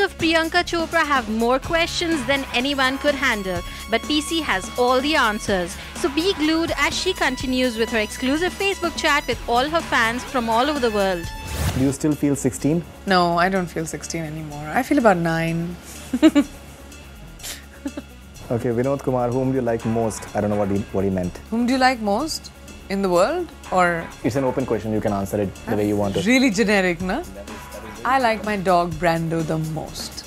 of Priyanka Chopra have more questions than anyone could handle, but PC has all the answers. So be glued as she continues with her exclusive Facebook chat with all her fans from all over the world. Do you still feel 16? No, I don't feel 16 anymore. I feel about 9. Okay, Vinod Kumar, whom do you like most? I don't know what he meant. Whom do you like most in the world? Or It's an open question, you can answer it the way you want to. really generic, na? I like my dog Brando the most.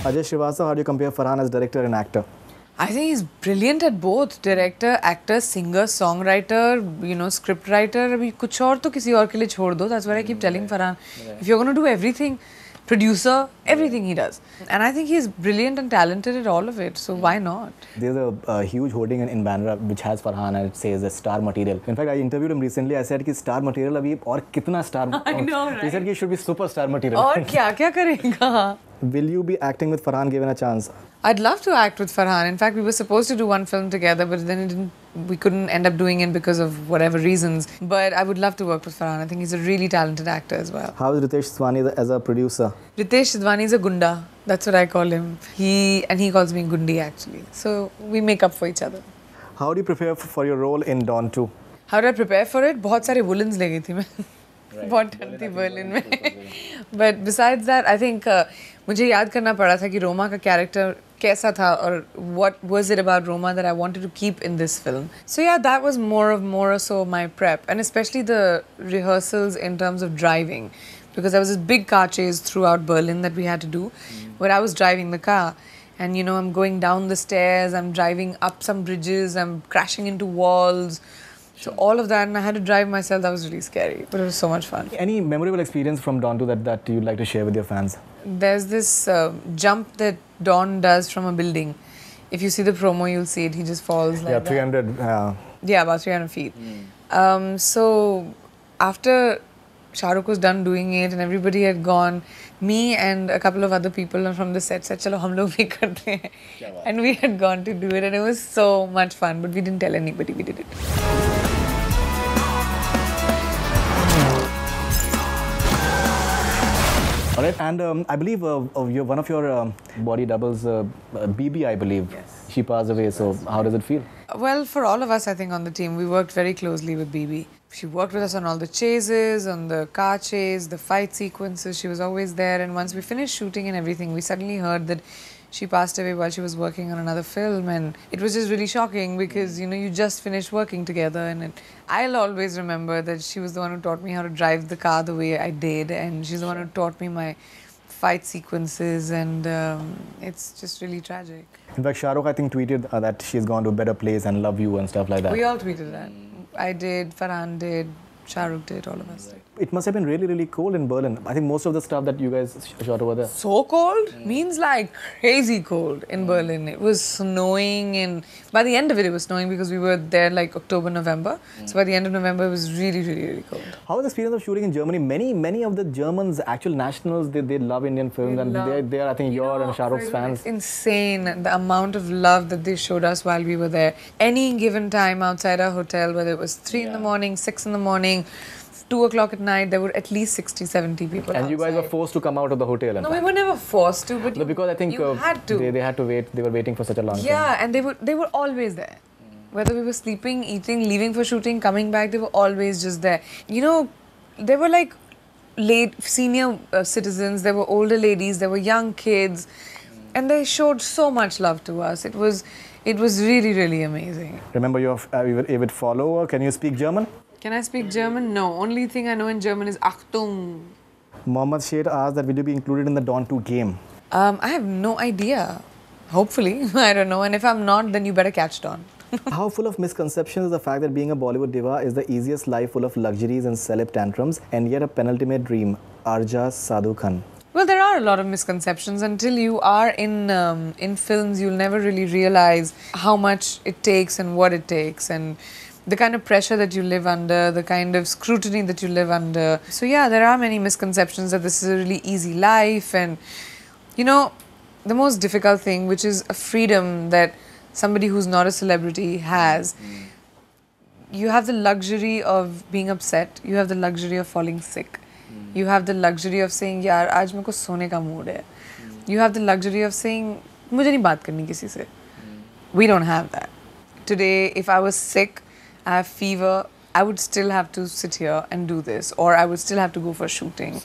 Ajay Srivastava, how do you compare Farhan as director and actor? I think he's brilliant at both. Director, actor, singer, songwriter, script writer. अभी कुछ और तो किसी और के लिए छोड़ दो. That's what I keep telling Farhan. If you're going to do everything, producer, everything he does. And I think he's brilliant and talented at all of it. So why not? There's a huge hoarding in Bandra which has Farhan and it says star material. In fact, I interviewed him recently. I said कि star material अभी और कितना star? I know, right? He said कि it should be superstar material. और क्या करेगा? Will you be acting with Farhan given a chance? I'd love to act with Farhan. In fact, we were supposed to do one film together, but then we couldn't end up doing it because of whatever reasons. But I would love to work with Farhan. I think he's a really talented actor as well. How is Ritesh Sidhwani as a producer? Ritesh Sidhwani is a gunda. That's what I call him. He calls me Gundi actually. So we make up for each other. How do you prepare for your role in Dawn 2? How did I prepare for it? बहुत सारे woolens ले गई थी मैं. बहुत ठंड थी Berlin में. But besides that, I think मुझे याद करना पड़ा था कि रोमा का character कैसा था और what was it about Roma that I wanted to keep in this film. So yeah, that was more or so my prep, and especially the rehearsals in terms of driving, because there was this big car chase throughout Berlin that we had to do, where I was driving the car. And I'm going down the stairs, I'm driving up some bridges, I'm crashing into walls. So all of that, and I had to drive myself. That was really scary, but it was so much fun. Any memorable experience from Dawn 2 that you'd like to share with your fans? There's this jump that Don does from a building. If you see the promo, you'll see it. He just falls like that. 300. Yeah, about 300 feet. So after Shahrukh was done doing it and everybody had gone, me and a couple of other people from the set said, "Chalo, hum log bhi karte hain." And we had gone to do it, and it was so much fun. But we didn't tell anybody we did it. All right, and I believe one of your body doubles, BB, I believe, Yes. she passed away. So how does it feel? Well, for all of us, I think, on the team, we worked very closely with BB. She worked with us on all the chases, on the car chase, the fight sequences. She was always there. And once we finished shooting and everything, we suddenly heard that she passed away while she was working on another film. And it was just really shocking because, you just finished working together. And I'll always remember that she was the one who taught me how to drive the car the way I did. And she's the one who taught me my fight sequences. And it's just really tragic. In fact, Shahrukh, I think, tweeted that she's gone to a better place and love you and stuff like that. We all tweeted that. I did, Farhan did, Shahrukh did, all of us did. It must have been really, really cold in Berlin. I think most of the stuff that you guys shot over there. So cold? Means like crazy cold in Berlin. It was snowing, and by the end of it, it was snowing because we were there like October, November. So by the end of November, it was really, really, really cold. How was the experience of shooting in Germany? Many of the Germans, actual nationals, they love Indian films, and they are, I think, your and Shahrukh's fans. It's insane the amount of love that they showed us while we were there. Any given time outside our hotel, whether it was 3 in the morning, 6 in the morning, 2 o'clock at night, there were at least 60, 70 people And outside. you guys were forced to come out of the hotel? No, we were never forced to, but No, because I think you had to. They had to wait. They were waiting for such a long time. Yeah, and they were always there. Whether we were sleeping, eating, leaving for shooting, coming back, they were always just there. They were like senior citizens, there were older ladies, there were young kids, and they showed so much love to us. It was really, really amazing. Remember, you're an avid follower. Can you speak German? Can I speak German? No. Only thing I know in German is Achtung. Mohammed Sheth asked that will you be included in the Dawn 2 game? I have no idea. Hopefully. I don't know. And if I'm not, then you better catch Dawn. How full of misconceptions is the fact that being a Bollywood diva is the easiest life, full of luxuries and celeb tantrums, and yet a penultimate dream, Arja Sadhu Khan? Well, there are a lot of misconceptions. Until you are in films, you'll never really realize how much it takes and what it takes, and the kind of pressure that you live under, the kind of scrutiny that you live under. So yeah, there are many misconceptions that this is a really easy life, and the most difficult thing, which is a freedom that somebody who's not a celebrity has. You have the luxury of being upset, you have the luxury of falling sick, You have the luxury of saying, यार आज मेरे को सोने का mood है. You have the luxury of saying, मुझे नहीं बात करनी किसी से. We don't have that. Today, if I was sick, I have fever, I would still have to sit here and do this, or I would still have to go for shooting.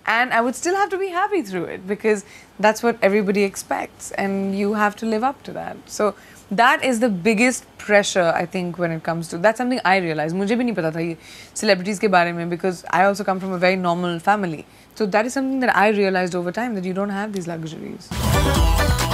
And I would still have to be happy through it because that's what everybody expects and you have to live up to that. So that is the biggest pressure I think when it comes to, that's something I realized. मुझे भी नहीं पता था ये celebrities के बारे में because I also come from a very normal family. So that is something that I realized over time that you don't have these luxuries.